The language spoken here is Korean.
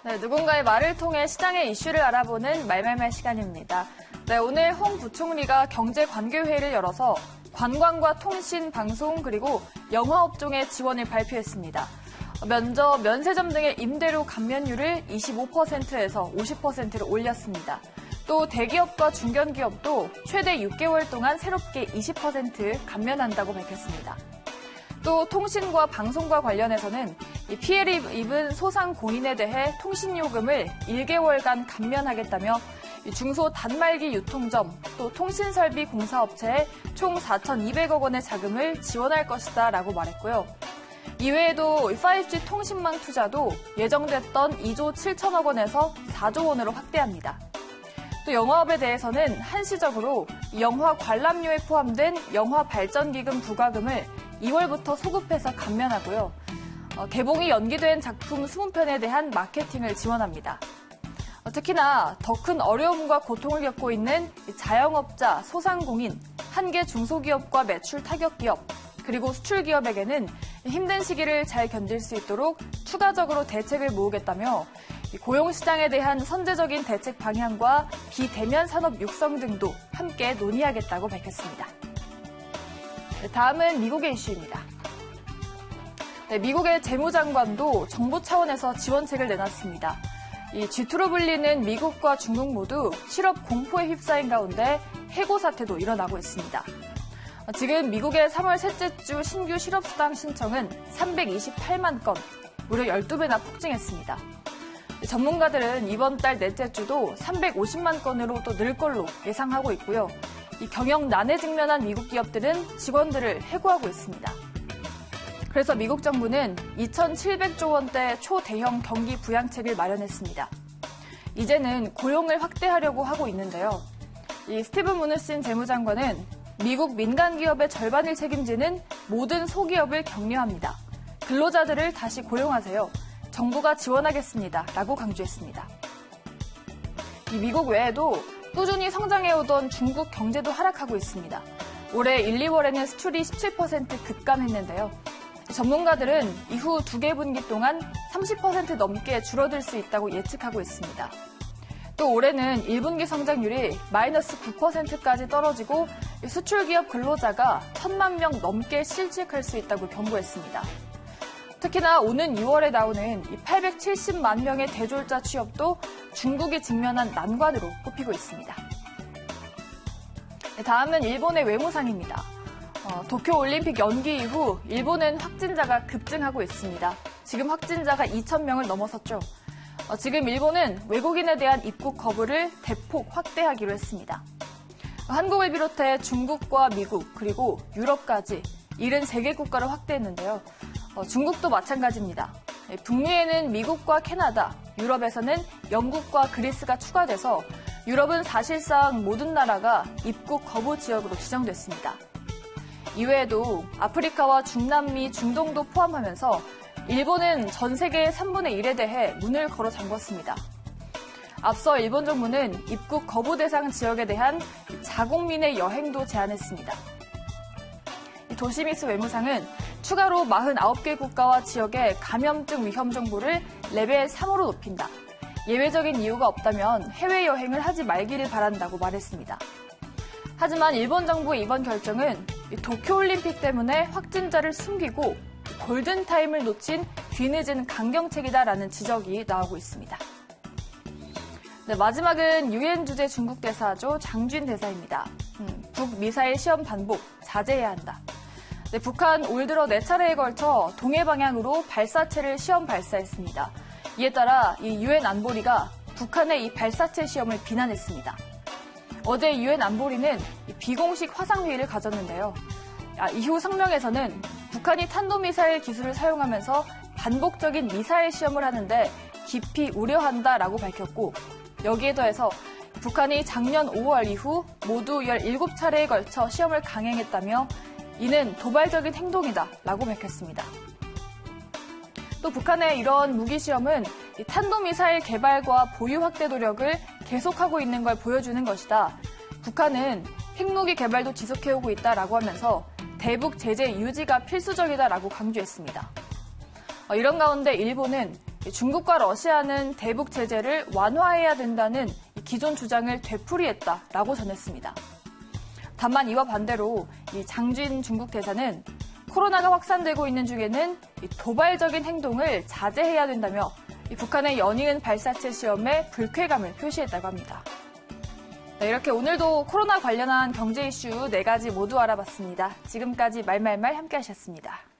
네, 누군가의 말을 통해 시장의 이슈를 알아보는 말말말 시간입니다. 네, 오늘 홍 부총리가 경제관계회의를 열어서 관광과 통신, 방송 그리고 영화업종의 지원을 발표했습니다. 면접, 면세점 등의 임대료 감면율을 25%에서 50%로 올렸습니다. 또 대기업과 중견기업도 최대 6개월 동안 새롭게 20% 감면한다고 밝혔습니다. 또 통신과 방송과 관련해서는 피해를 입은 소상공인에 대해 통신요금을 1개월간 감면하겠다며 중소 단말기 유통점 또 통신설비 공사업체에 총 4,200억 원의 자금을 지원할 것이다 라고 말했고요. 이외에도 5G 통신망 투자도 예정됐던 2조 7천억 원에서 4조 원으로 확대합니다. 또 영화업에 대해서는 한시적으로 영화 관람료에 포함된 영화 발전기금 부과금을 2월부터 소급해서 감면하고요. 개봉이 연기된 작품 20편에 대한 마케팅을 지원합니다. 특히나 더 큰 어려움과 고통을 겪고 있는 자영업자, 소상공인, 한계 중소기업과 매출 타격기업, 그리고 수출기업에게는 힘든 시기를 잘 견딜 수 있도록 추가적으로 대책을 모으겠다며 고용시장에 대한 선제적인 대책 방향과 비대면 산업 육성 등도 함께 논의하겠다고 밝혔습니다. 다음은 미국의 이슈입니다. 미국의 재무장관도 정부 차원에서 지원책을 내놨습니다. 이 G2로 불리는 미국과 중국 모두 실업 공포에 휩싸인 가운데 해고 사태도 일어나고 있습니다. 지금 미국의 3월 셋째 주 신규 실업수당 신청은 328만 건, 무려 12배나 폭증했습니다. 전문가들은 이번 달 넷째 주도 350만 건으로 또 늘 걸로 예상하고 있고요. 이 경영난에 직면한 미국 기업들은 직원들을 해고하고 있습니다. 그래서 미국 정부는 2,700조 원대 초대형 경기 부양책을 마련했습니다. 이제는 고용을 확대하려고 하고 있는데요. 이 스티븐 무누신 재무장관은 미국 민간 기업의 절반을 책임지는 모든 소기업을 격려합니다. 근로자들을 다시 고용하세요. 정부가 지원하겠습니다. 라고 강조했습니다. 이 미국 외에도 꾸준히 성장해오던 중국 경제도 하락하고 있습니다. 올해 1, 2월에는 수출이 17% 급감했는데요. 전문가들은 이후 2개 분기 동안 30% 넘게 줄어들 수 있다고 예측하고 있습니다. 또 올해는 1분기 성장률이 마이너스 9%까지 떨어지고 수출기업 근로자가 1,000만 명 넘게 실직할 수 있다고 경고했습니다. 특히나 오는 6월에 나오는 870만 명의 대졸자 취업도 중국이 직면한 난관으로 꼽히고 있습니다. 다음은 일본의 외무상입니다. 도쿄올림픽 연기 이후 일본은 확진자가 급증하고 있습니다. 지금 확진자가 2,000명을 넘어섰죠. 지금 일본은 외국인에 대한 입국 거부를 대폭 확대하기로 했습니다. 한국을 비롯해 중국과 미국 그리고 유럽까지 73개 국가를 확대했는데요. 중국도 마찬가지입니다. 북미에는 미국과 캐나다, 유럽에서는 영국과 그리스가 추가돼서 유럽은 사실상 모든 나라가 입국 거부 지역으로 지정됐습니다. 이외에도 아프리카와 중남미, 중동도 포함하면서 일본은 전 세계의 3분의 1에 대해 문을 걸어 잠궜습니다. 앞서 일본 정부는 입국 거부 대상 지역에 대한 자국민의 여행도 제한했습니다. 도시미스 외무상은 추가로 49개 국가와 지역의 감염증 위험 정보를 레벨 3으로 높인다. 예외적인 이유가 없다면 해외여행을 하지 말기를 바란다고 말했습니다. 하지만 일본 정부의 이번 결정은 도쿄올림픽 때문에 확진자를 숨기고 골든타임을 놓친 뒤늦은 강경책이다라는 지적이 나오고 있습니다. 네, 마지막은 유엔 주재 중국 대사죠. 장준 대사입니다. 북미사일 시험 반복 자제해야 한다. 네, 북한 올 들어 4차례에 걸쳐 동해 방향으로 발사체를 시험 발사했습니다. 이에 따라 이 유엔 안보리가 북한의 이 발사체 시험을 비난했습니다. 어제 유엔 안보리는 비공식 화상회의를 가졌는데요. 이후 성명에서는 북한이 탄도미사일 기술을 사용하면서 반복적인 미사일 시험을 하는데 깊이 우려한다라고 밝혔고, 여기에 더해서 북한이 작년 5월 이후 모두 17차례에 걸쳐 시험을 강행했다며 이는 도발적인 행동이다라고 밝혔습니다. 또 북한의 이런 무기 시험은 탄도미사일 개발과 보유 확대 노력을 계속하고 있는 걸 보여주는 것이다. 북한은 핵무기 개발도 지속해오고 있다라고 하면서 대북 제재 유지가 필수적이다라고 강조했습니다. 이런 가운데 일본은 중국과 러시아는 대북 제재를 완화해야 된다는 기존 주장을 되풀이했다라고 전했습니다. 다만 이와 반대로 장진 중국 대사는 코로나가 확산되고 있는 중에는 도발적인 행동을 자제해야 된다며 북한의 연이은 발사체 시험에 불쾌감을 표시했다고 합니다. 네, 이렇게 오늘도 코로나 관련한 경제 이슈 4가지 모두 알아봤습니다. 지금까지 말말말 함께 하셨습니다.